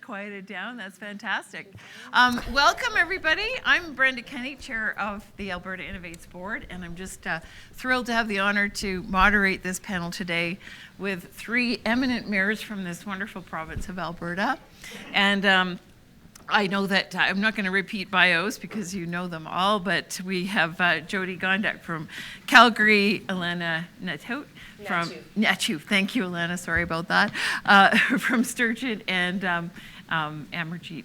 quieted down. That's fantastic. Welcome, everybody. I'm Brenda Kenny, chair of the Alberta Innovates board, and I'm just thrilled to have the honor to moderate this panel today with three eminent mayors from this wonderful province of Alberta. And I know that I'm not going to repeat bios because you know them all, but we have Jyoti Gondek from Calgary, Alanna Hnatiw from Hnatiw. Thank you, Alanna. Sorry about that. From Sturgeon, and Amarjeet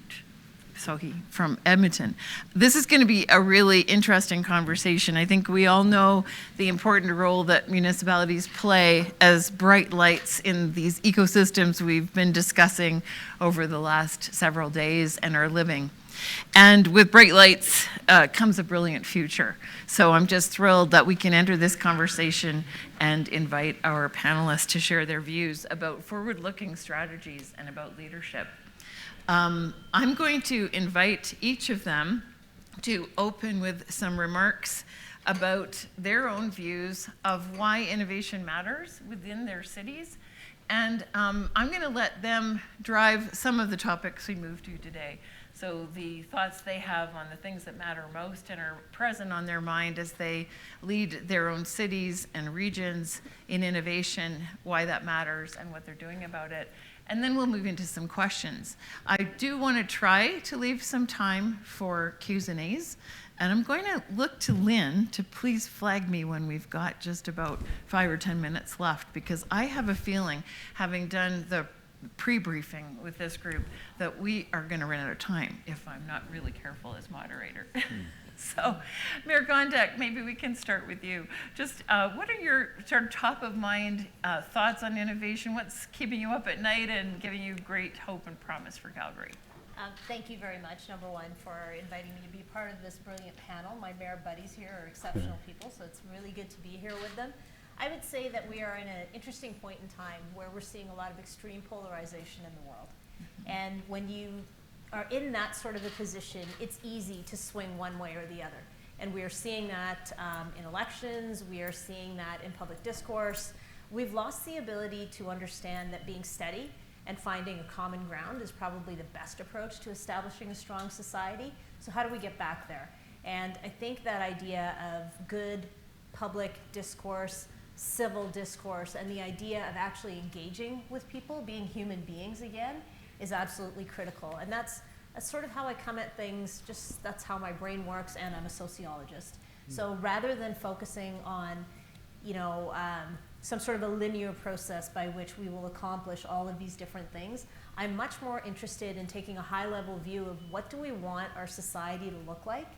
Sohi from Edmonton. This is going to be a really interesting conversation. I think we all know the important role that municipalities play as bright lights in these ecosystems we've been discussing over the last several days and are living. And with bright lights comes a brilliant future. So I'm just thrilled that we can enter this conversation and invite our panelists to share their views about forward-looking strategies and about leadership. I'm going to invite each of them to open with some remarks about their own views of why innovation matters within their cities. And I'm going to let them drive some of the topics we move to today. So the thoughts they have on the things that matter most and are present on their mind as they lead their own cities and regions in innovation, why that matters and what they're doing about it. And then we'll move into some questions. I do want to try to leave some time for Q's and A's. And I'm going to look to Lynn to please flag me when we've got just about 5 or 10 minutes left, because I have a feeling, having done the pre-briefing with this group, that we are going to run out of time if I'm not really careful as moderator. So, Mayor Gondek, maybe we can start with you. Just what are your sort of top of mind thoughts on innovation? What's keeping you up at night and giving you great hope and promise for Calgary? Thank you very much, number one, for inviting me to be part of this brilliant panel. My mayor buddies here are exceptional people, so it's really good to be here with them. I would say that we are in an interesting point in time where we're seeing a lot of extreme polarization in the world. And when you are in that sort of a position, it's easy to swing one way or the other. And we are seeing that in elections, we are seeing that in public discourse. We've lost the ability to understand that being steady and finding a common ground is probably the best approach to establishing a strong society. So how do we get back there? And I think that idea of good public discourse, civil discourse, and the idea of actually engaging with people, being human beings again, is absolutely critical. And that's sort of how I come at things, just that's how my brain works, and I'm a sociologist. So rather than focusing on, some sort of a linear process by which we will accomplish all of these different things, I'm much more interested in taking a high-level view of what do we want our society to look like,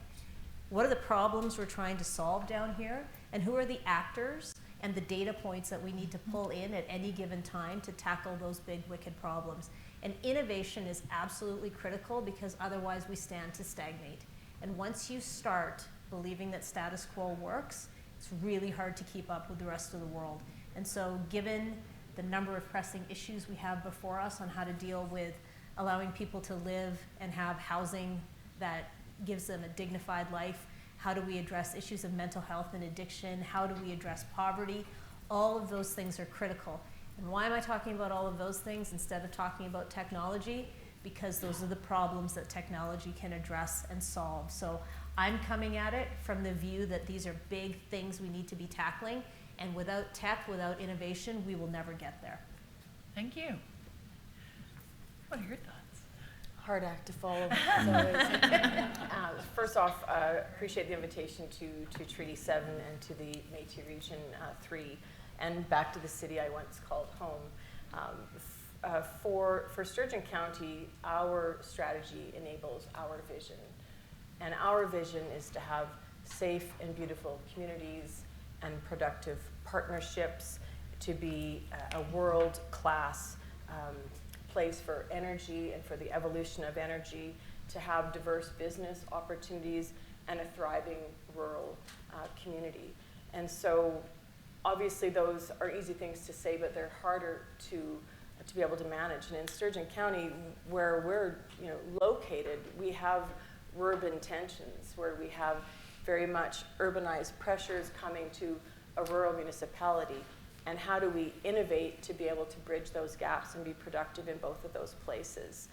what are the problems we're trying to solve down here, and who are the actors and the data points that we need to pull in at any given time to tackle those big, wicked problems. And innovation is absolutely critical, because otherwise we stand to stagnate. And once you start believing that status quo works, it's really hard to keep up with the rest of the world. And so given the number of pressing issues we have before us on how to deal with allowing people to live and have housing that gives them a dignified life, how do we address issues of mental health and addiction, how do we address poverty, all of those things are critical. And why am I talking about all of those things instead of talking about technology? Because those are the problems that technology can address and solve. So I'm coming at it from the view that these are big things we need to be tackling, and without tech, without innovation, we will never get there. Thank you. What are your thoughts? Hard act to follow. First off, appreciate the invitation to Treaty 7 and to the Métis Region 3, and back to the city I once called home. For Sturgeon County, our strategy enables our vision. And our vision is to have safe and beautiful communities and productive partnerships, to be a world-class place for energy and for the evolution of energy, to have diverse business opportunities and a thriving rural community. And so obviously those are easy things to say, but they're harder to be able to manage. And in Sturgeon County, where we're located, we have urban tensions, where we have very much urbanized pressures coming to a rural municipality. And how do we innovate to be able to bridge those gaps and be productive in both of those places?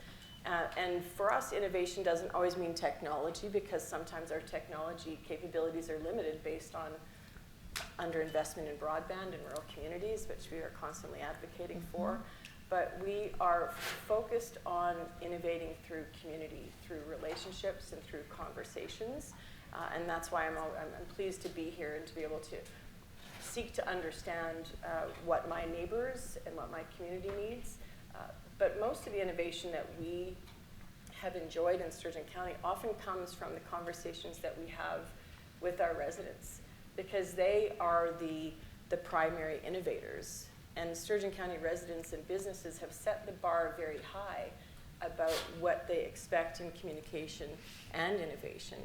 And for us, innovation doesn't always mean technology, because sometimes our technology capabilities are limited based on underinvestment in broadband in rural communities, which we are constantly advocating for. But we are focused on innovating through community, through relationships, and through conversations. And that's why I'm pleased to be here and to be able to seek to understand what my neighbors and what my community needs. But most of the innovation that we have enjoyed in Sturgeon County often comes from the conversations that we have with our residents, because they are the primary innovators. And Sturgeon County residents and businesses have set the bar very high about what they expect in communication and innovation.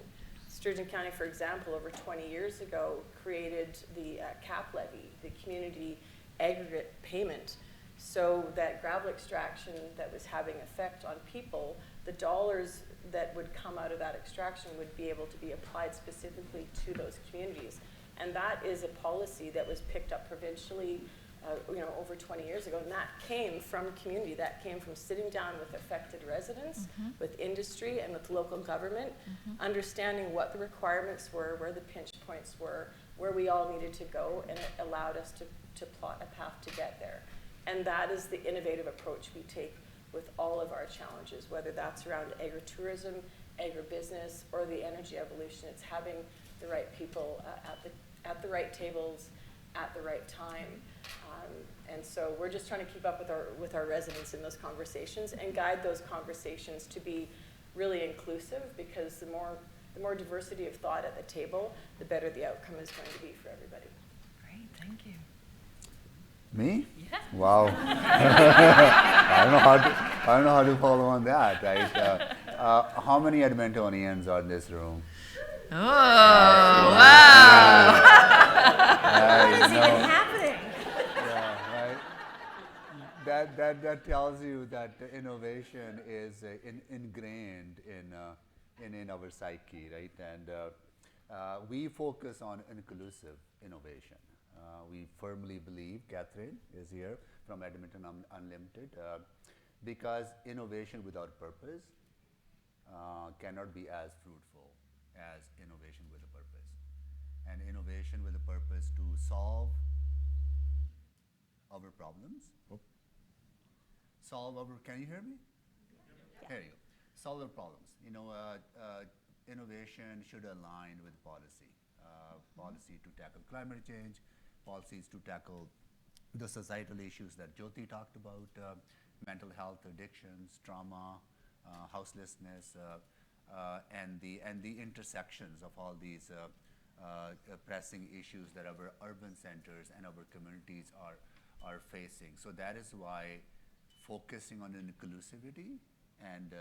Sturgeon County, for example, over 20 years ago, created the CAP levy, the community aggregate payment, so that gravel extraction that was having effect on people, the dollars that would come out of that extraction would be able to be applied specifically to those communities. And that is a policy that was picked up provincially over 20 years ago, and that came from community. That came from sitting down with affected residents, with industry, and with local government, understanding what the requirements were, where the pinch points were, where we all needed to go, and it allowed us to plot a path to get there. And that is the innovative approach we take with all of our challenges, whether that's around agritourism, agribusiness, or the energy evolution. It's having the right people at the right tables at the right time. And so we're just trying to keep up with our residents in those conversations and guide those conversations to be really inclusive, because the more diversity of thought at the table, the better the outcome is going to be for everybody. Great, thank you. Me? Yeah. Wow. I don't know how to follow on that, right? How many Edmontonians are in this room? Oh, wow. What is even happening? Yeah, right. That tells you that innovation is ingrained in our psyche, right? And we focus on inclusive innovation. We firmly believe, Catherine is here from Edmonton Unlimited, because innovation without purpose cannot be as fruitful as innovation with a purpose. And innovation with a purpose to solve our problems. Can you hear me? Yeah. Here you go. Solve our problems. Innovation should align with policy. Policy to tackle climate change, policies to tackle the societal issues that Jyoti talked about, mental health, addictions, trauma, houselessness, and the intersections of all these pressing issues that our urban centers and our communities are facing. So that is why focusing on inclusivity and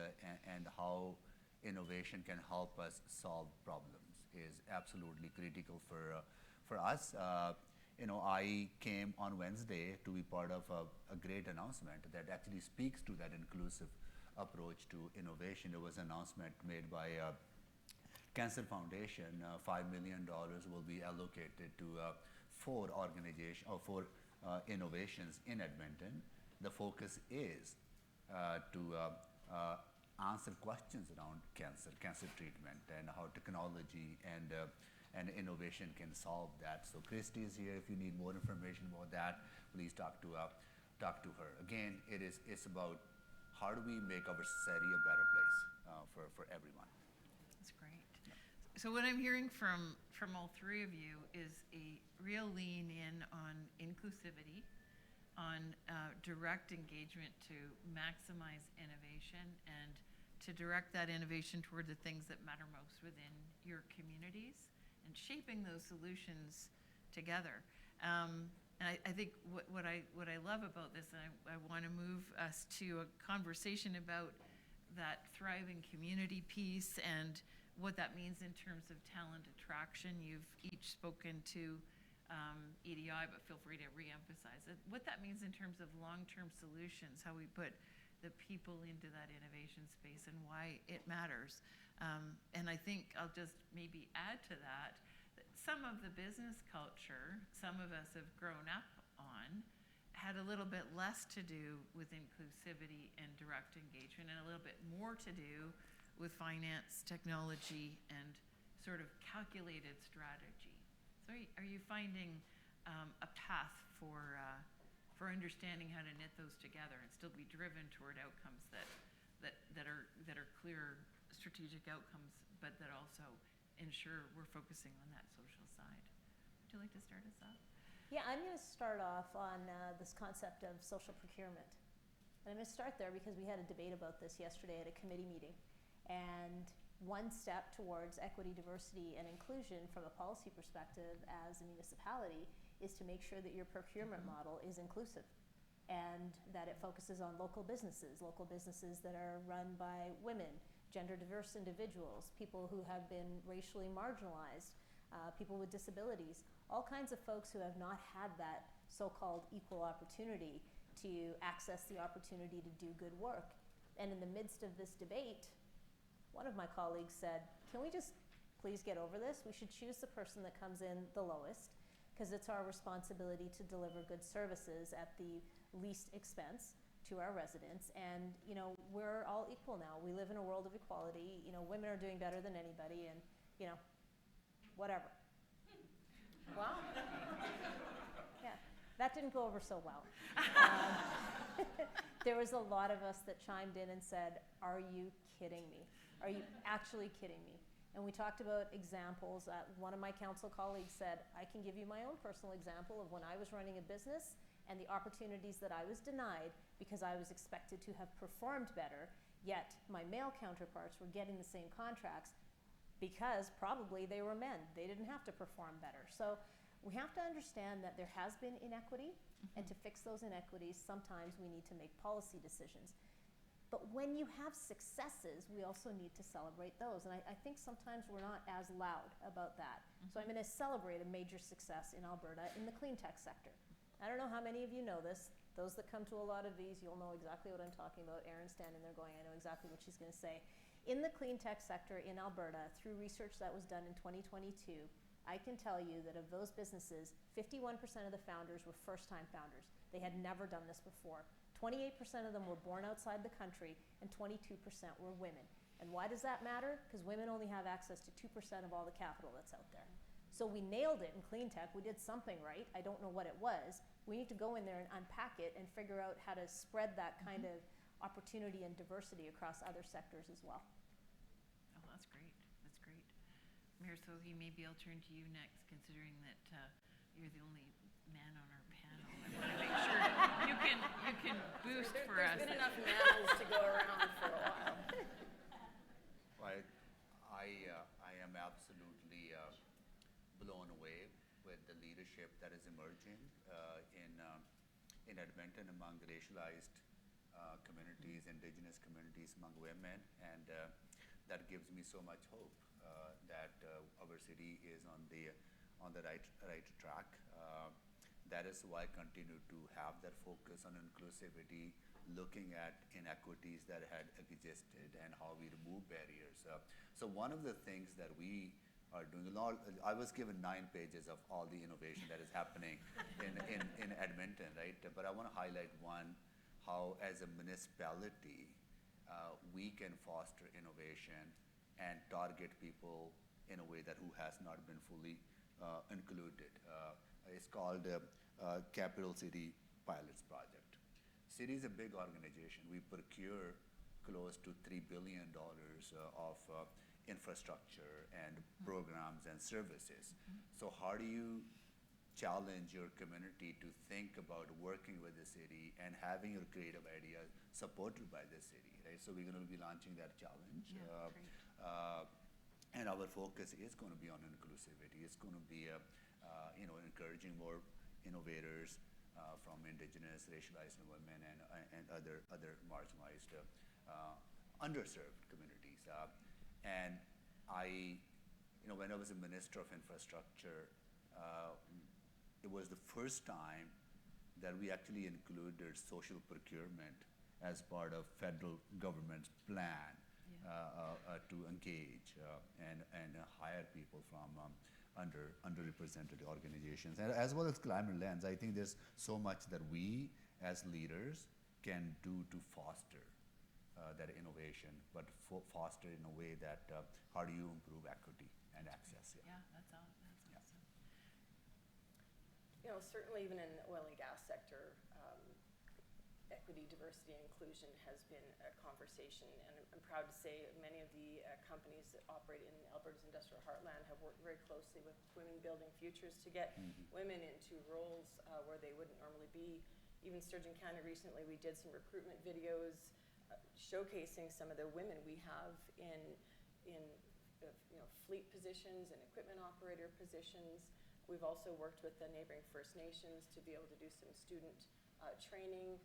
how innovation can help us solve problems is absolutely critical for us. I came on Wednesday to be part of a great announcement that actually speaks to that inclusive approach to innovation. There was an announcement made by Cancer Foundation. $5 million will be allocated to four innovations in Edmonton. The focus is to answer questions around cancer treatment, and how technology and innovation can solve that. So Christy is here. If you need more information about that, please talk to her. Again, it's about how do we make our society a better place for everyone. That's great. So what I'm hearing from all three of you is a real lean in on inclusivity, on direct engagement to maximize innovation, and to direct that innovation toward the things that matter most within your communities, and shaping those solutions together. And I think what I love about this, and I want to move us to a conversation about that thriving community piece and what that means in terms of talent attraction. You've each spoken to EDI, but feel free to re-emphasize it. What that means in terms of long-term solutions, how we put the people into that innovation space, and why it matters. And I think I'll just maybe add to that some of the business culture some of us have grown up on had a little bit less to do with inclusivity and direct engagement and a little bit more to do with finance, technology, and sort of calculated strategy. So are you finding a path for understanding how to knit those together and still be driven toward outcomes that are clear strategic outcomes, but that also ensure we're focusing on that social side? Would you like to start us off? Yeah, I'm going to start off on this concept of social procurement. And I'm going to start there because we had a debate about this yesterday at a committee meeting. And one step towards equity, diversity, and inclusion from a policy perspective as a municipality is to make sure that your procurement model is inclusive and that it focuses on local businesses that are run by women, gender diverse individuals, people who have been racially marginalized, people with disabilities, all kinds of folks who have not had that so-called equal opportunity to access the opportunity to do good work. And in the midst of this debate, one of my colleagues said, can we just please get over this? We should choose the person that comes in the lowest, because it's our responsibility to deliver good services at the least expense to our residents. And we're all equal now. We live in a world of equality. Women are doing better than anybody, and whatever. Wow. Yeah, that didn't go over so well. There was a lot of us that chimed in and said, are you kidding me? Are you actually kidding me? And we talked about examples. One of my council colleagues said, I can give you my own personal example of when I was running a business and the opportunities that I was denied because I was expected to have performed better, yet my male counterparts were getting the same contracts because probably they were men. They didn't have to perform better. So we have to understand that there has been inequity, and to fix those inequities, sometimes we need to make policy decisions. But when you have successes, we also need to celebrate those. And I think sometimes we're not as loud about that. So I'm going to celebrate a major success in Alberta in the clean tech sector. I don't know how many of you know this. Those that come to a lot of these, you'll know exactly what I'm talking about. Erin's standing there going, I know exactly what she's going to say. In the clean tech sector in Alberta, through research that was done in 2022, I can tell you that of those businesses, 51% of the founders were first-time founders. They had never done this before. 28% of them were born outside the country, and 22% were women. And why does that matter? Because women only have access to 2% of all the capital that's out there. So we nailed it in clean tech. We did something right. I don't know what it was. We need to go in there and unpack it and figure out how to spread that kind of opportunity and diversity across other sectors as well. Oh, that's great. That's great. Mayor Sohi, maybe I'll turn to you next, considering that you're the only man on our panel. I want to make sure you can boost for us. There's been enough mammals to go around for a while. Well, I am absolutely blown away with the leadership that is emerging in Edmonton among racialized communities, indigenous communities, among women, and that gives me so much hope that our city is on the right track. That is why I continue to have that focus on inclusivity, looking at inequities that had existed and how we remove barriers. So one of the things that we are doing, I was given 9 pages of all the innovation that is happening in Edmonton, right? But I want to highlight one, how as a municipality, we can foster innovation and target people in a way that who has not been fully included. It's called Capital City Pilots Project. City is a big organization. We procure close to $3 billion of infrastructure and programs and services. So how do you challenge your community to think about working with the city and having your creative ideas supported by the city, right? So we're going to be launching that challenge. And our focus is going to be on inclusivity. It's going to be encouraging more innovators from indigenous, racialized women and other marginalized, underserved communities. And when I was a Minister of Infrastructure, it was the first time that we actually included social procurement as part of federal government's plan to engage and hire people underrepresented organizations, and as well as Climate Lens. I think there's so much that we as leaders can do to foster that innovation, but foster in a way that how do you improve equity and access? Yeah, that's awesome. You know, certainly even in the oil and gas sector, equity, diversity, and inclusion has been a conversation, and I'm proud to say many of the companies that operate in Alberta's industrial heartland have worked very closely with Women Building Futures to get women into roles where they wouldn't normally be. Even Sturgeon County recently, we did some recruitment videos showcasing some of the women we have in fleet positions and equipment operator positions. We've also worked with the neighboring First Nations to be able to do some student training.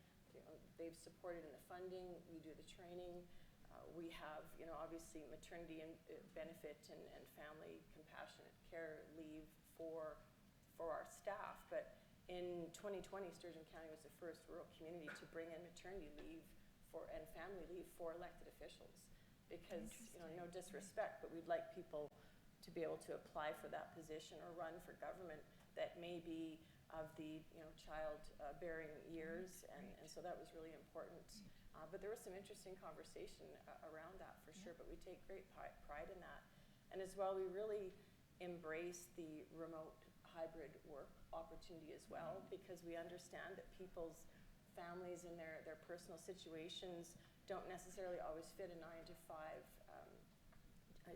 They've supported in the funding. We do the training. We have, obviously maternity and benefit and family compassionate care leave for our staff. But in 2020, Sturgeon County was the first rural community to bring in maternity leave and family leave for elected officials. Because, no disrespect, but we'd like people to be able to apply for that position or run for government that may be of the child-bearing years, and so that was really important. But there was some interesting conversation around that for sure, but we take great pride in that. And as well, we really embrace the remote hybrid work opportunity as well, because we understand that people's families and their personal situations don't necessarily always fit a 9-to-5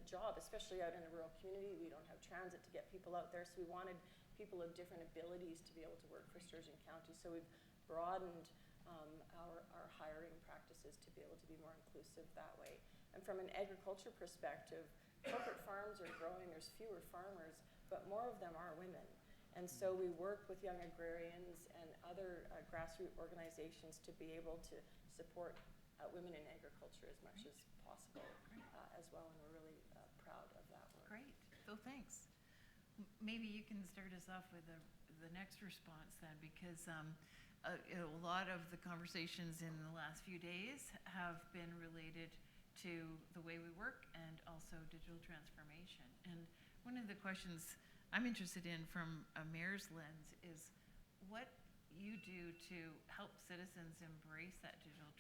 job, especially out in a rural community. We don't have transit to get people out there, so we wanted people of different abilities to be able to work for Sturgeon County. So we've broadened our hiring practices to be able to be more inclusive that way. And from an agriculture perspective, corporate farms are growing. There's fewer farmers, but more of them are women. And so we work with young agrarians and other grassroots organizations to be able to support women in agriculture as much as possible as well, and we're really proud of that work. Great. So thanks. Maybe you can start us off with the next response then, because a lot of the conversations in the last few days have been related to the way we work and also digital transformation. And one of the questions I'm interested in from a mayor's lens is what you do to help citizens embrace that digital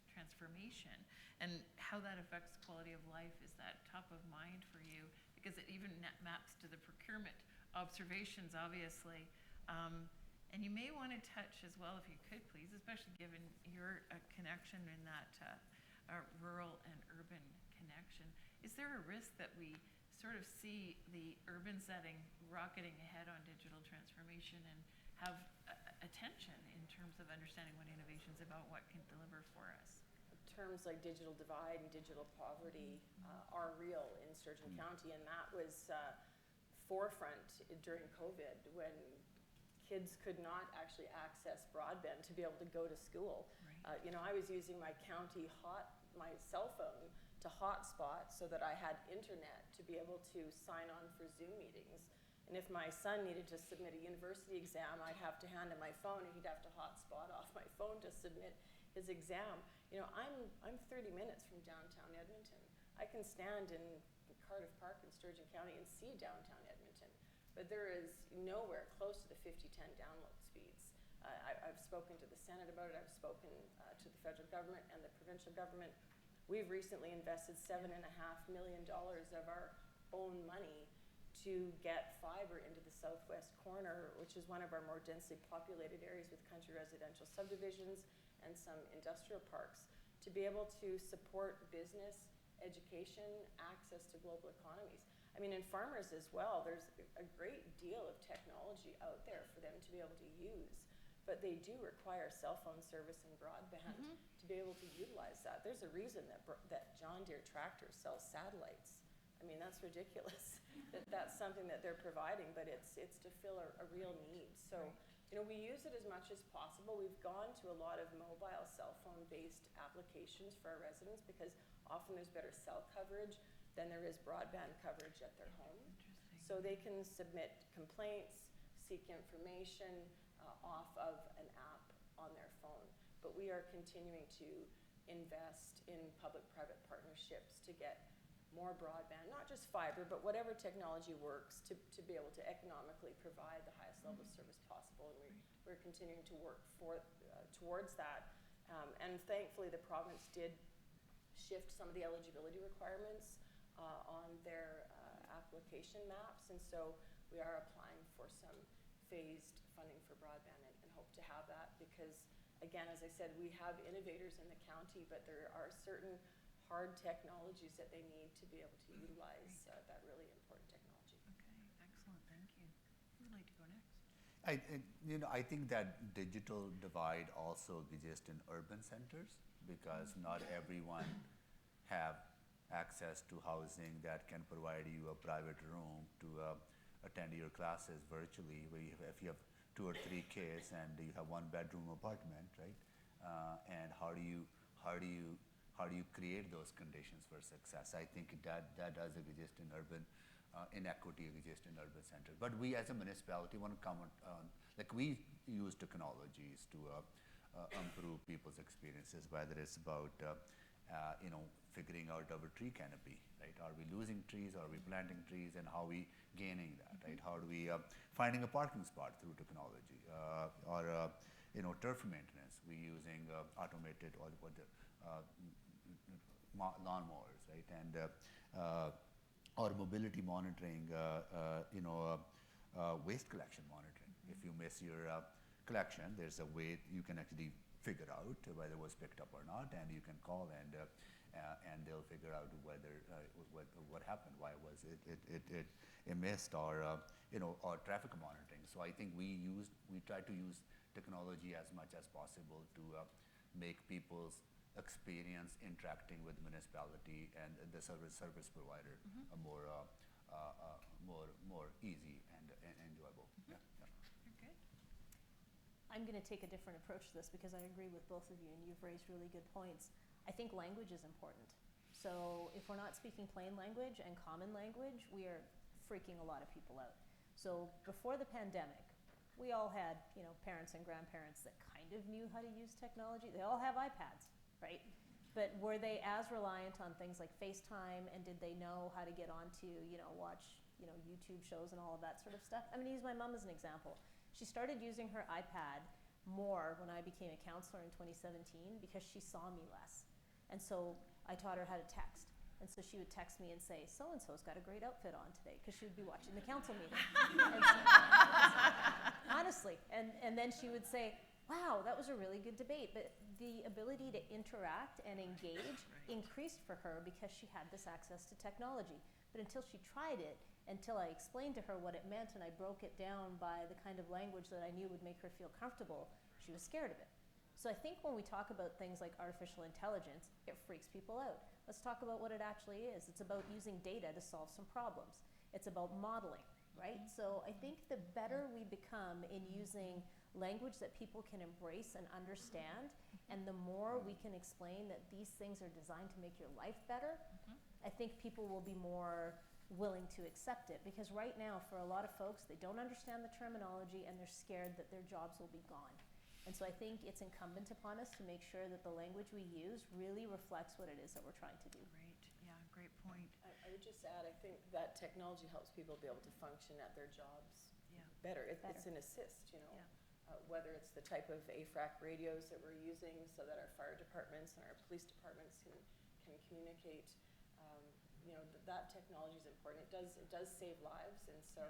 transformation and how that affects quality of life. Is that top of mind for you? Because it even maps to the procurement observations, obviously. And you may want to touch as well, if you could please, especially given your connection in that rural and urban connection. Is there a risk that we sort of see the urban setting rocketing ahead on digital transformation and have attention in terms of understanding what innovation's about, what can deliver for us? Terms like digital divide and digital poverty are real in Sturgeon County, and that was forefront during COVID when kids could not actually access broadband to be able to go to school. Right. I was using my county my cell phone to hotspot so that I had internet to be able to sign on for Zoom meetings. And if my son needed to submit a university exam, I'd have to hand him my phone, and he'd have to hotspot off my phone to submit his exam. I'm 30 minutes from downtown Edmonton. I can stand in Cardiff Park in Sturgeon County and see downtown Edmonton, but there is nowhere close to the 50/10 download speeds. I've spoken to the Senate about it. I've spoken to the federal government and the provincial government. We've recently invested $7.5 million of our own money to get fiber into the southwest corner, which is one of our more densely populated areas with country residential subdivisions and some industrial parks, to be able to support business, education, access to global economies. I mean, in farmers as well, there's a great deal of technology out there for them to be able to use, but they do require cell phone service and broadband to be able to utilize that. There's a reason that John Deere tractors sell satellites. I mean, that's ridiculous that that's something that they're providing, but it's to fill a real need. So, we use it as much as possible. We've gone to a lot of mobile cell phone-based applications for our residents because often there's better cell coverage than there is broadband coverage at their home. So they can submit complaints, seek information off of an app on their phone. But we are continuing to invest in public-private partnerships to get more broadband, not just fiber, but whatever technology works to be able to economically provide the highest level of service possible. And we're continuing to work towards that. And thankfully, the province did shift some of the eligibility requirements on their application maps. And so we are applying for some phased funding for broadband and hope to have that because, again, as I said, we have innovators in the county, but there are certain hard technologies that they need to be able to utilize that really important technology. Okay, excellent, thank you. Who would like to go next? I think that digital divide also exists in urban centers because not everyone have access to housing that can provide you a private room to attend your classes virtually. If you have 2 or 3 kids and you have 1-bedroom apartment, right? And how do you create those conditions for success? I think that does exist in urban, inequity exists in urban centers. But we as a municipality want to comment on, like we use technologies to improve people's experiences, whether it's about figuring out our tree canopy, right? Are we losing trees? Are we planting trees? And how are we gaining that, right? How do we finding a parking spot through technology, or turf maintenance? We using automated lawnmowers, right? And or mobility monitoring, waste collection monitoring. If you miss your collection, there's a way you can actually figure out whether it was picked up or not, and you can call and they'll figure out whether what happened, why was it missed, or or traffic monitoring. So I think we try to use technology as much as possible to make people's experience interacting with municipality and the service provider more easy and enjoyable. Yeah. Very good. I'm going to take a different approach to this because I agree with both of you and you've raised really good points. I think language is important. So if we're not speaking plain language and common language, we are freaking a lot of people out. So before the pandemic, we all had, parents and grandparents that kind of knew how to use technology. They all have iPads, right? But were they as reliant on things like FaceTime, and did they know how to get onto, watch, YouTube shows and all of that sort of stuff? I'm going to use my mom as an example. She started using her iPad more when I became a counselor in 2017 because she saw me less. And so I taught her how to text. And so she would text me and say, so-and-so's got a great outfit on today, because she would be watching the council meeting. Honestly. And then she would say, wow, that was a really good debate. But the ability to interact and engage increased for her because she had this access to technology. But until she tried it, until I explained to her what it meant and I broke it down by the kind of language that I knew would make her feel comfortable, she was scared of it. So I think when we talk about things like artificial intelligence, it freaks people out. Let's talk about what it actually is. It's about using data to solve some problems. It's about modeling, right? So I think the better we become in using language that people can embrace and understand, and the more we can explain that these things are designed to make your life better, I think people will be more willing to accept it. Because right now, for a lot of folks, they don't understand the terminology and they're scared that their jobs will be gone. And so I think it's incumbent upon us to make sure that the language we use really reflects what it is that we're trying to do. Great, yeah, great point. I would just add, I think that technology helps people be able to function at their jobs better. It's an assist, whether it's the type of AFRAC radios that we're using so that our fire departments and our police departments can communicate. That technology is important. It does save lives, and so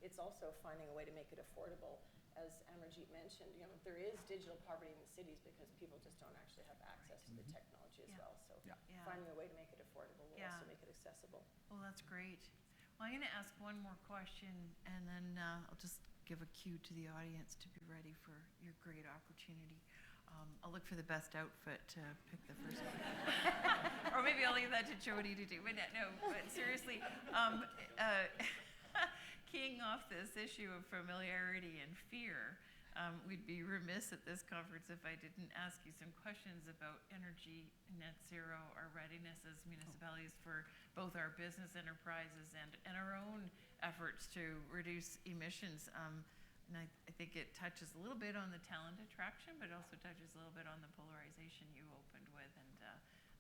it's also finding a way to make it affordable. As Amarjeet mentioned, there is digital poverty in the cities because people just don't actually have access to the technology as well. So finding a way to make it affordable will also make it accessible. Well, that's great. Well, I'm going to ask one more question, and then I'll just give a cue to the audience to be ready for your great opportunity. I'll look for the best outfit to pick the first one. Or maybe I'll leave that to Jyoti to do. But no, but seriously, keying off this issue of familiarity and fear, we'd be remiss at this conference if I didn't ask you some questions about energy, net zero, our readiness as municipalities for both our business enterprises and our own efforts to reduce emissions. And I think it touches a little bit on the talent attraction, but it also touches a little bit on the polarization you opened with. And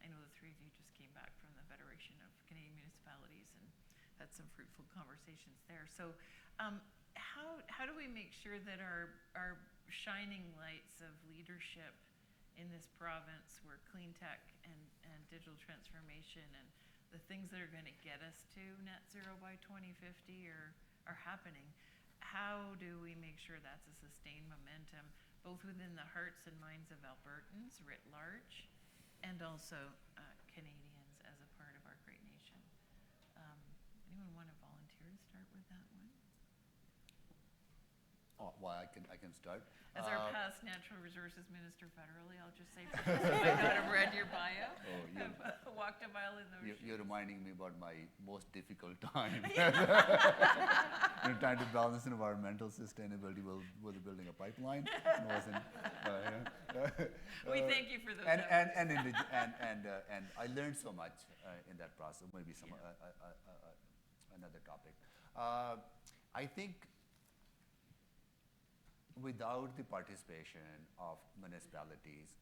I know the three of you just came back from the Federation of Canadian Municipalities had some fruitful conversations there. So how do we make sure that our shining lights of leadership in this province, where clean tech and digital transformation and the things that are going to get us to net zero by 2050 are happening? How do we make sure that's a sustained momentum, both within the hearts and minds of Albertans writ large, and also Canadians as a part of our great nation? Anyone want to volunteer to start with that one? Oh, well, I can start. As our past natural resources minister federally, I'll just say, I might not have read your bio. Oh, walked a mile in those shoes. You're reminding me about my most difficult time. Trying to balance environmental sustainability with building a pipeline. We thank you for those. And I learned so much in that process. Maybe another topic. I think without the participation of municipalities,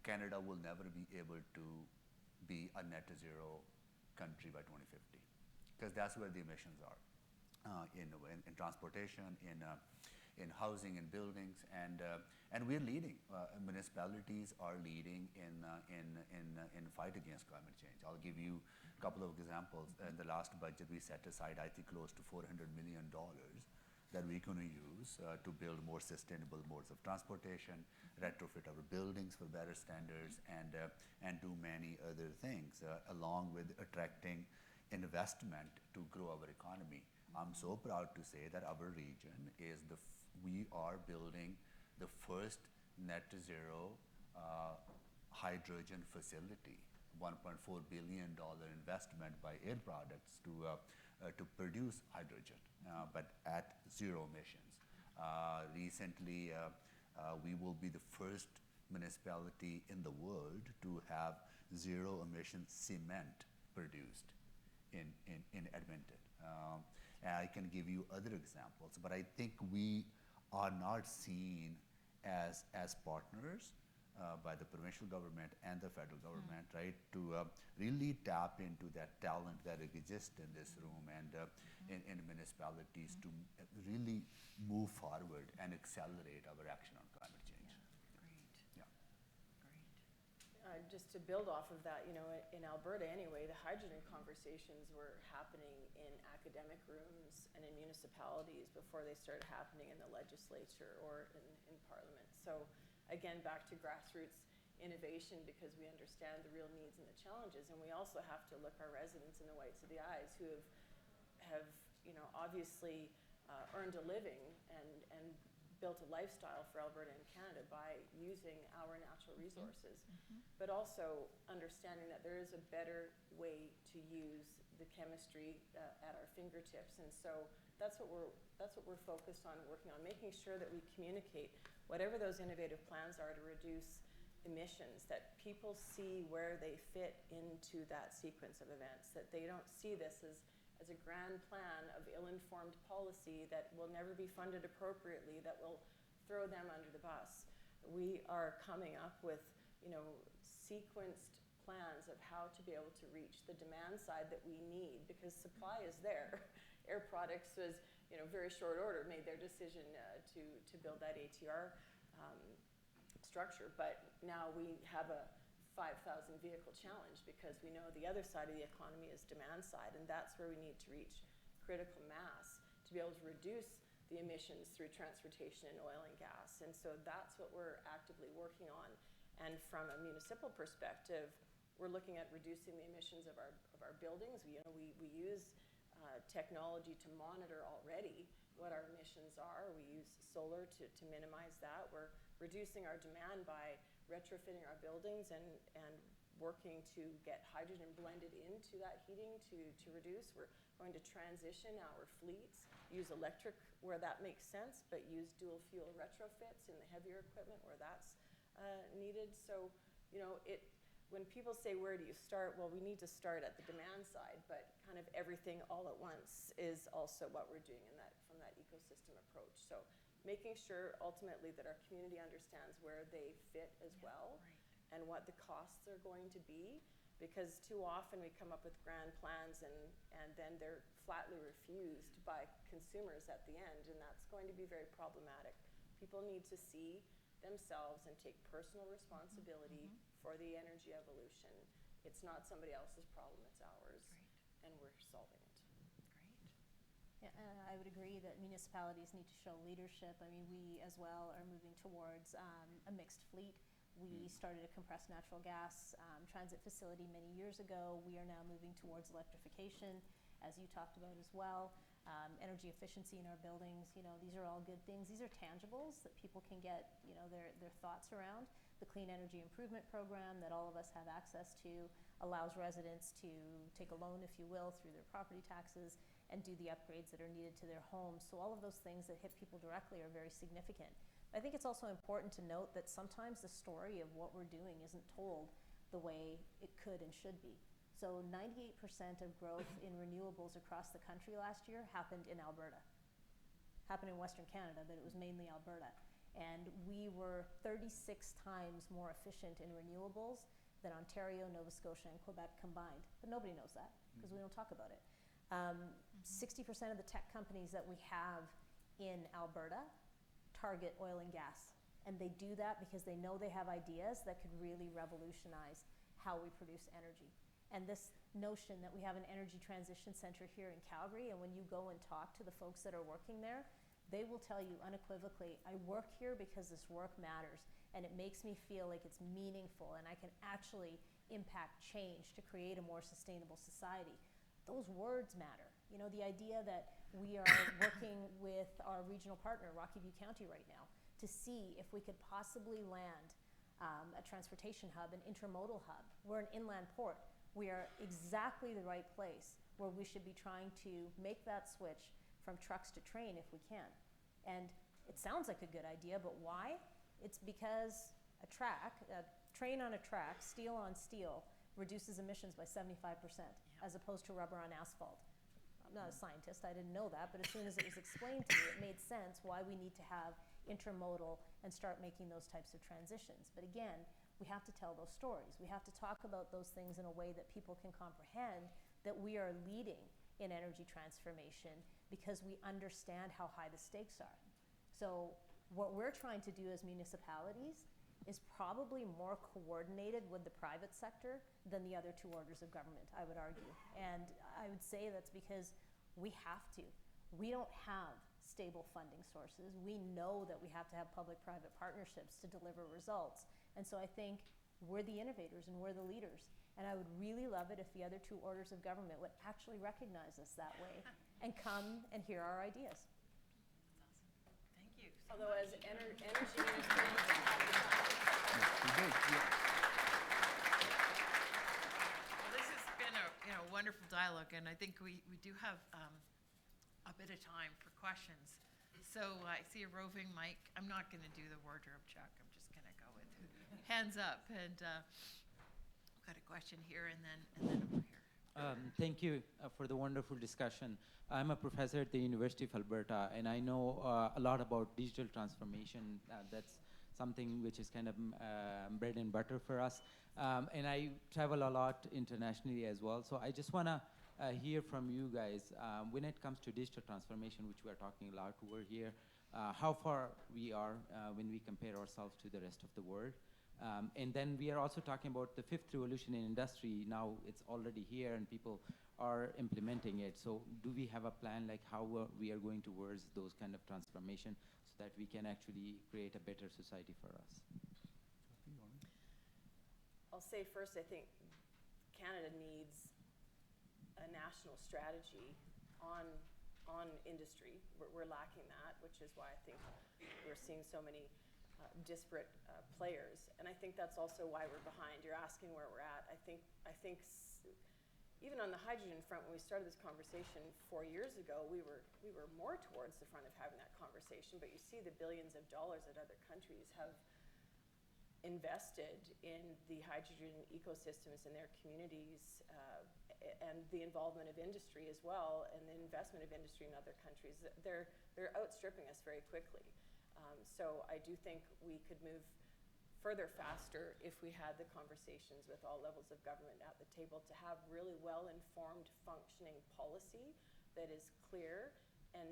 Canada will never be able to be a net zero country by 2050, because that's where the emissions are, in transportation, in housing and buildings, and we're leading. Municipalities are leading in fight against climate change. I'll give you a couple of examples. In the last budget, we set aside, I think, close to $400 million that we're going to use to build more sustainable modes of transportation, retrofit our buildings for better standards, and do many other things, along with attracting investment to grow our economy. I'm so proud to say that our region is we are building the first net zero hydrogen facility, $1.4 billion investment by Air Products to produce hydrogen, but at zero emissions. Recently, we will be the first municipality in the world to have zero emission cement produced in Edmonton. And I can give you other examples, but I think we are not seen as partners by the provincial government and the federal government, right, to really tap into that talent that exists in this room and in municipalities to really move forward and accelerate our action on climate change. Yeah. Great. Yeah. Great. Just to build off of that, in Alberta anyway, the hydrogen conversations were happening in academic rooms and in municipalities before they started happening in the legislature or in Parliament. So again, back to grassroots innovation, because we understand the real needs and the challenges, and we also have to look our residents in the whites of the eyes who have obviously earned a living and built a lifestyle for Alberta and Canada by using our natural resources, but also understanding that there is a better way to use the chemistry at our fingertips. And so that's what we're focused on, working on, making sure that we communicate whatever those innovative plans are to reduce emissions, that people see where they fit into that sequence of events, that they don't see this as a grand plan of ill-informed policy that will never be funded appropriately, that will throw them under the bus. We are coming up with, sequenced plans of how to be able to reach the demand side that we need, because supply is there. Air Products was, very short order, made their decision to build that ATR structure, but now we have a 5,000 vehicle challenge, because we know the other side of the economy is demand side, and that's where we need to reach critical mass to be able to reduce the emissions through transportation and oil and gas. And so that's what we're actively working on. And from a municipal perspective, we're looking at reducing the emissions of our buildings. We use technology to monitor already what our emissions are. We use solar to minimize that. We're reducing our demand by retrofitting our buildings and working to get hydrogen blended into that heating to reduce. We're going to transition our fleets, use electric where that makes sense, but use dual fuel retrofits in the heavier equipment where that's needed. So, when people say, where do you start? Well, we need to start at the demand side, but kind of everything all at once is also what we're doing from that ecosystem approach. So making sure ultimately that our community understands where they fit as well, right, and what the costs are going to be, Because too often we come up with grand plans and then they're flatly refused by consumers at the end, and that's going to be very problematic. People need to see themselves and take personal responsibility for the energy evolution. It's not somebody else's problem, it's ours. Great. And we're solving it. Great. Yeah, and I would agree that municipalities need to show leadership. I mean, we as well are moving towards a mixed fleet. We started a compressed natural gas transit facility many years ago. We are now moving towards electrification, as you talked about as well. Energy efficiency in our buildings, you know, these are all good things. These are tangibles that people can get, you know, their thoughts around. The Clean Energy Improvement Program that all of us have access to allows residents to take a loan, if you will, through their property taxes and do the upgrades that are needed to their homes. So all of those things that hit people directly are very significant. I think it's also important to note that sometimes the story of what we're doing isn't told the way it could and should be. So 98% of growth in renewables across the country last year happened in Alberta. Happened in Western Canada, but it was mainly Alberta. And we were 36 times more efficient in renewables than Ontario, Nova Scotia, and Quebec combined. But nobody knows that because we don't talk about it. 60% of the tech companies that we have in Alberta target oil and gas. And they do that because they know they have ideas that could really revolutionize how we produce energy. And this notion that we have an energy transition center here in Calgary, and when you go and talk to the folks that are working there, they will tell you unequivocally, I work here because this work matters and it makes me feel like it's meaningful and I can actually impact change to create a more sustainable society. Those words matter. You know, the idea that we are working with our regional partner, Rocky View County right now, to see if we could possibly land a transportation hub, an intermodal hub. We're an inland port. We are exactly the right place where we should be trying to make that switch from trucks to train if we can. And it sounds like a good idea, but why? It's because a train on a track, steel on steel, reduces emissions by 75%, as opposed to rubber on asphalt. I'm not a scientist, I didn't know that, but as soon as it was explained to me, it made sense why we need to have intermodal and start making those types of transitions. But again, we have to tell those stories. We have to talk about those things in a way that people can comprehend that we are leading in energy transformation because we understand how high the stakes are. So what we're trying to do as municipalities is probably more coordinated with the private sector than the other two orders of government, I would argue. And I would say that's because we have to. We don't have stable funding sources. We know that we have to have public-private partnerships to deliver results. And so I think we're the innovators and we're the leaders. And I would really love it if the other two orders of government would actually recognize us that way and come and hear our ideas. That's awesome. Thank you. So Although much. as energy Well, this has been a wonderful dialogue, and I think we do have a bit of time for questions. So I see a roving mic. I'm not going to do the wardrobe check. I'm just going to go with hands up. And I've got a question here, and then over here. Thank you for the wonderful discussion. I'm a professor at the University of Alberta, and I know a lot about digital transformation. That's something which is kind of bread and butter for us. And I travel a lot internationally as well. So I just want to hear from you guys, when it comes to digital transformation, which we are talking a lot over here, how far we are when we compare ourselves to the rest of the world. And then we are also talking about the fifth revolution in industry. Now it's already here and people are implementing it. So do we have a plan like how we are going towards those kind of transformation so that we can actually create a better society for us? I'll say first, I think Canada needs a national strategy on industry. We're lacking that, which is why I think we're seeing so many disparate players, and I think that's also why we're behind. You're asking where we're at. I think even on the hydrogen front, when we started this conversation 4 years ago, we were more towards the front of having that conversation. But you see the billions of dollars that other countries have invested in the hydrogen ecosystems in their communities, and the involvement of industry as well, and the investment of industry in other countries. They're outstripping us very quickly. So I do think we could move further faster if we had the conversations with all levels of government at the table to have really well-informed, functioning policy that is clear and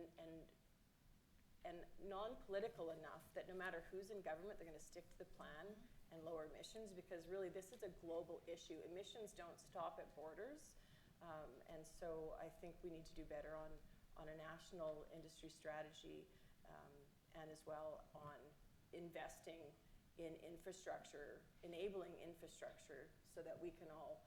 non-political enough that no matter who's in government, they're going to stick to the plan and lower emissions, because really this is a global issue. Emissions don't stop at borders, and so I think we need to do better on a national industry strategy, and as well on investing in infrastructure, enabling infrastructure so that we can all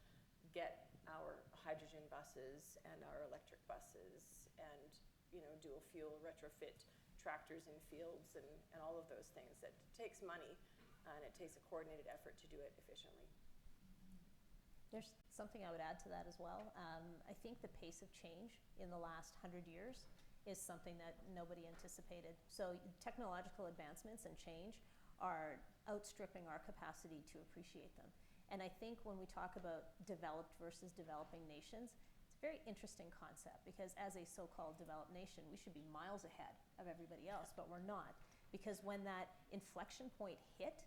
get our hydrogen buses and our electric buses and, you know, dual fuel retrofit tractors in fields and all of those things. That takes money, and it takes a coordinated effort to do it efficiently. There's something I would add to that as well. I think the pace of change in the last 100 years is something that nobody anticipated. So technological advancements and change are outstripping our capacity to appreciate them. And I think when we talk about developed versus developing nations, it's a very interesting concept, because as a so-called developed nation, we should be miles ahead of everybody else, but we're not. Because when that inflection point hit,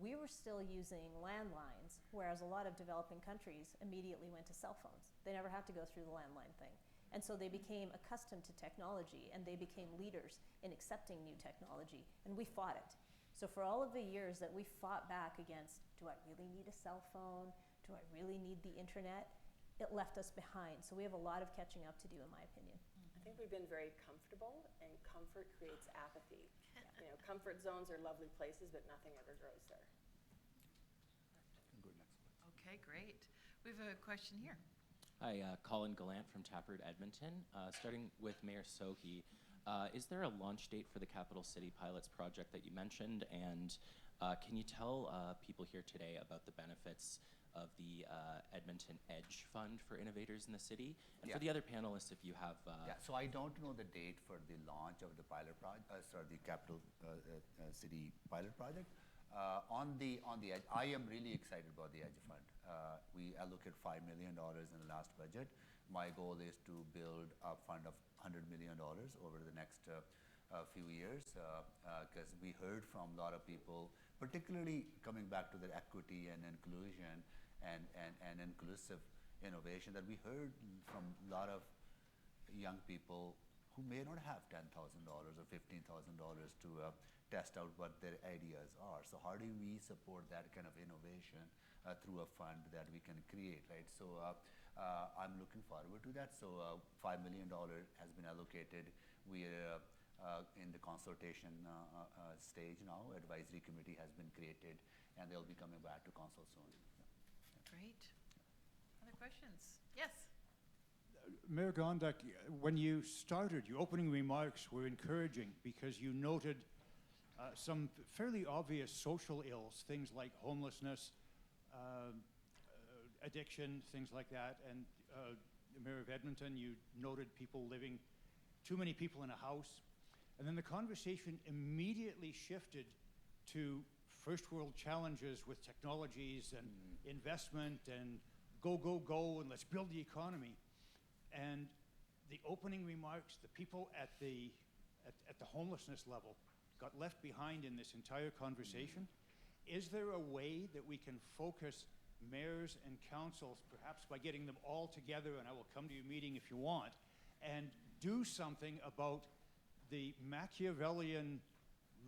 we were still using landlines, whereas a lot of developing countries immediately went to cell phones. They never had to go through the landline thing. And so they became accustomed to technology, and they became leaders in accepting new technology, and we fought it. So for all of the years that we fought back against, do I really need a cell phone? Do I really need the internet? It left us behind. So we have a lot of catching up to do, in my opinion. I think we've been very comfortable, and comfort creates apathy. You know, comfort zones are lovely places, but nothing ever grows there. Go next one. Okay, great. We have a question here. Hi, Colin Gallant from Taproot, Edmonton. Starting with Mayor Sohi, is there a launch date for the Capital City Pilots project that you mentioned? And can you tell people here today about the benefits of the Edmonton Edge Fund for innovators in the city? And for the other panelists, if you have... So I don't know the date for the launch of the pilot project, the Capital City Pilot Project. On the Edge, I am really excited about the Edge Fund. We allocated $5 million in the last budget. My goal is to build a fund of $100 million over the next few years, because we heard from a lot of people, particularly coming back to the equity and inclusion and inclusive innovation, that we heard from a lot of young people who may not have $10,000 or $15,000 to test out what their ideas are. So how do we support that kind of innovation through a fund that we can create, right? So I'm looking forward to that. So $5 million has been allocated. We are in the consultation stage now. Advisory committee has been created, and they'll be coming back to council soon. Great. Other questions? Yes. Mayor Gondek, when you started, your opening remarks were encouraging because you noted some fairly obvious social ills, things like homelessness, addiction, things like that. And the Mayor of Edmonton, you noted people living, too many people in a house. And then the conversation immediately shifted to first world challenges with technologies and investment and go, and let's build the economy. And the opening remarks, the people at the homelessness level got left behind in this entire conversation. Is there a way that we can focus mayors and councils, perhaps by getting them all together, and I will come to your meeting if you want, and do something about the Machiavellian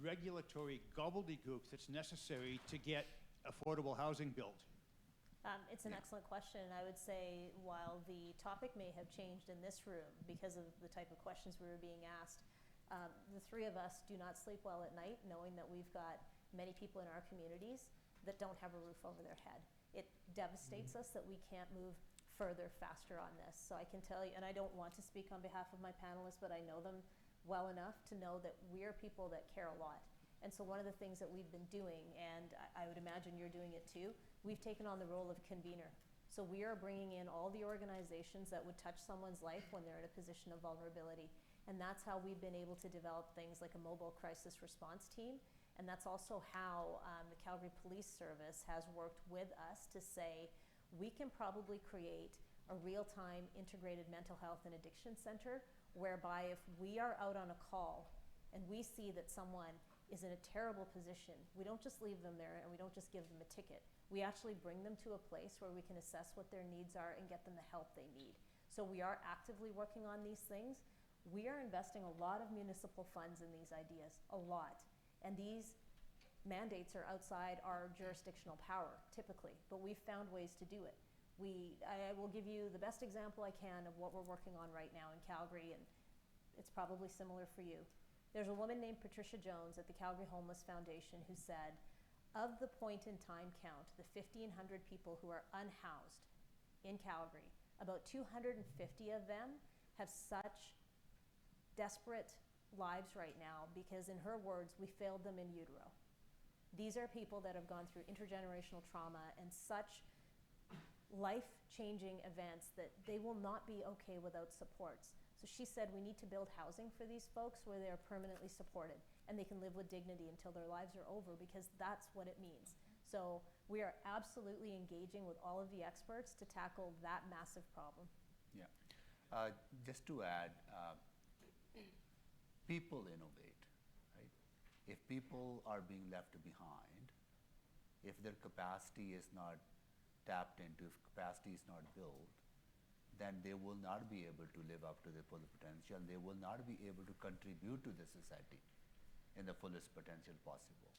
regulatory gobbledygook that's necessary to get affordable housing built? It's an excellent question, and I would say while the topic may have changed in this room because of the type of questions we were being asked, the three of us do not sleep well at night knowing that we've got many people in our communities that don't have a roof over their head. It devastates us that we can't move further, faster on this. So I can tell you, and I don't want to speak on behalf of my panelists, but I know them well enough to know that we're people that care a lot. And so one of the things that we've been doing, and I would imagine you're doing it too, we've taken on the role of convener. So we are bringing in all the organizations that would touch someone's life when they're in a position of vulnerability. And that's how we've been able to develop things like a mobile crisis response team. And that's also how the Calgary Police Service has worked with us to say, we can probably create a real-time integrated mental health and addiction center, whereby if we are out on a call and we see that someone is in a terrible position. We don't just leave them there and we don't just give them a ticket. We actually bring them to a place where we can assess what their needs are and get them the help they need. So we are actively working on these things. We are investing a lot of municipal funds in these ideas, a lot. And these mandates are outside our jurisdictional power, typically, but we've found ways to do it. I will give you the best example I can of what we're working on right now in Calgary, and it's probably similar for you. There's a woman named Patricia Jones at the Calgary Homeless Foundation who said, of the point in time count, the 1,500 people who are unhoused in Calgary, about 250 of them have such desperate lives right now because, in her words, we failed them in utero. These are people that have gone through intergenerational trauma and such life-changing events that they will not be okay without supports. So she said we need to build housing for these folks where they are permanently supported and they can live with dignity until their lives are over, because that's what it means. So we are absolutely engaging with all of the experts to tackle that massive problem. Yeah. Just to add, people innovate, right? If people are being left behind, if their capacity is not tapped into, if capacity is not built, then they will not be able to live up to their full potential, and they will not be able to contribute to the society in the fullest potential possible.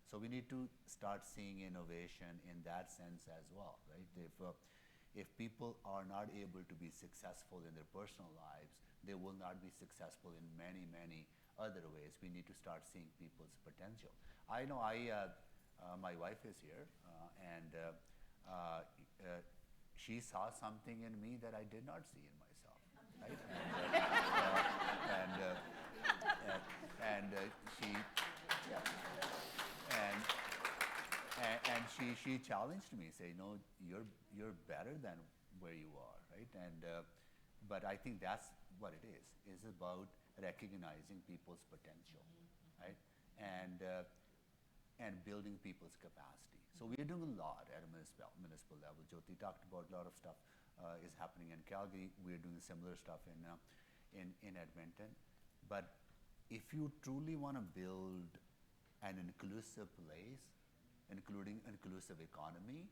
So we need to start seeing innovation in that sense as well, right? If people are not able to be successful in their personal lives, they will not be successful in many, many other ways. We need to start seeing people's potential. I know my wife is here, and she saw something in me that I did not see in myself, right? She challenged me, say, no, you're better than where you are, right? But I think that's what it is. It's about recognizing people's potential, right? And building people's capacity. So we are doing a lot at a municipal level. Jyoti talked about a lot of stuff is happening in Calgary. We are doing similar stuff in Edmonton. But if you truly want to build an inclusive place, including inclusive economy,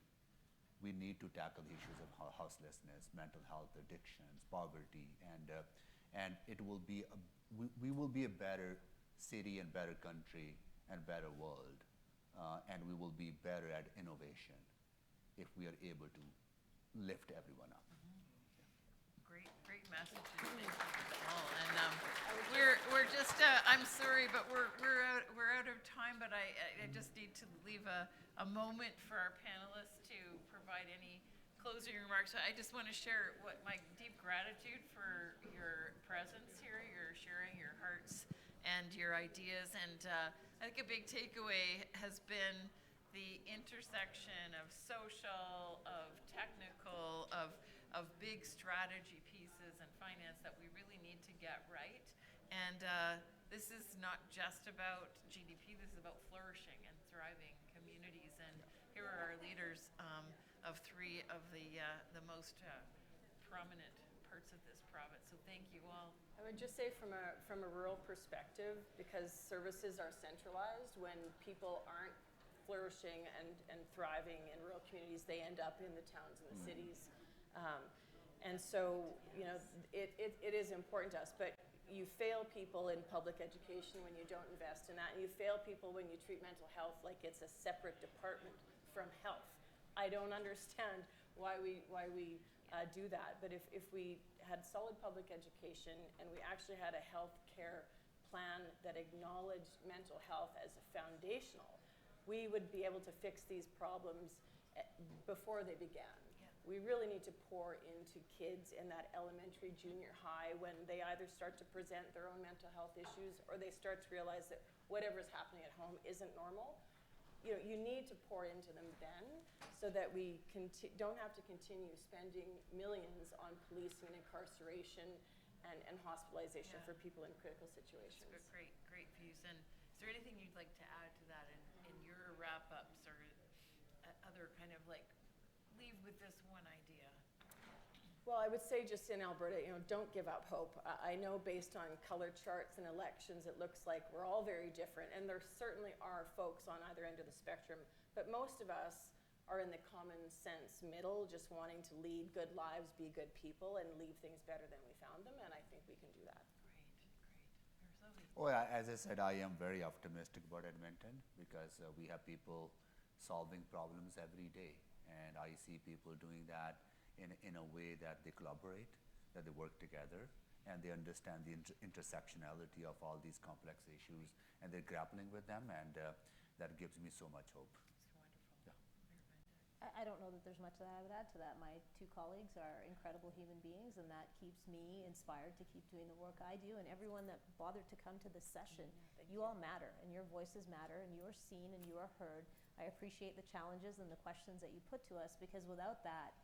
we need to tackle the issues of houselessness, mental health, addictions, poverty, and it will be we will be a better city and better country and better world, and we will be better at innovation if we are able to lift everyone up. Great messages. Thank you all. And we're just I'm sorry, but we're out of time. But I just need to leave a moment for our panelists to provide any closing remarks. I just want to share what my deep gratitude for your presence here, your sharing your hearts and your ideas. And I think a big takeaway has been the intersection of social, of technical, of big strategy pieces and finance that we really need to get right. And this is not just about GDP, this is about flourishing and thriving communities. And here are our leaders of three of the most prominent parts of this province. So thank you all. I would just say from a rural perspective, because services are centralized, when people aren't flourishing and thriving in rural communities, they end up in the towns and the cities. And so, you know, it is important to us, but you fail people in public education when you don't invest in that, and you fail people when you treat mental health like it's a separate department from health. I don't understand why we do that, but if we had solid public education and we actually had a health care plan that acknowledged mental health as a foundational, we would be able to fix these problems before they began. Yeah. We really need to pour into kids in that elementary, junior high, when they either start to present their own mental health issues or they start to realize that whatever's happening at home isn't normal. You know, you need to pour into them then, so that we don't have to continue spending millions on policing and incarceration and hospitalization for people in critical situations. That's great views. And is there anything you'd like to add to that in your wrap-ups, or other kind of like leave with this one idea? Well, I would say just in Alberta, don't give up hope. I know based on color charts and elections, it looks like we're all very different, and there certainly are folks on either end of the spectrum, but most of us are in the common sense middle, just wanting to lead good lives, be good people, and leave things better than we found them, and I think we can do that. Oh, yeah, as I said, I am very optimistic about Edmonton because we have people solving problems every day, and I see people doing that in a way that they collaborate, that they work together, and they understand the intersectionality of all these complex issues, and they're grappling with them, and that gives me so much hope. It's wonderful. Yeah. I don't know that there's much that I would add to that. My two colleagues are incredible human beings, and that keeps me inspired to keep doing the work I do. And everyone that bothered to come to this session, you all matter, and your voices matter, and you are seen and you are heard. I appreciate the challenges and the questions that you put to us, because without that,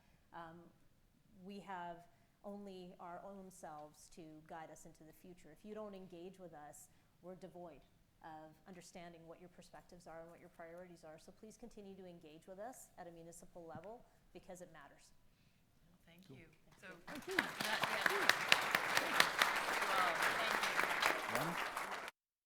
we have only our own selves to guide us into the future. If you don't engage with us, we're devoid of understanding what your perspectives are and what your priorities are. So please continue to engage with us at a municipal level, because it matters. Well, thank you. So, Thank you. well, thank you. One.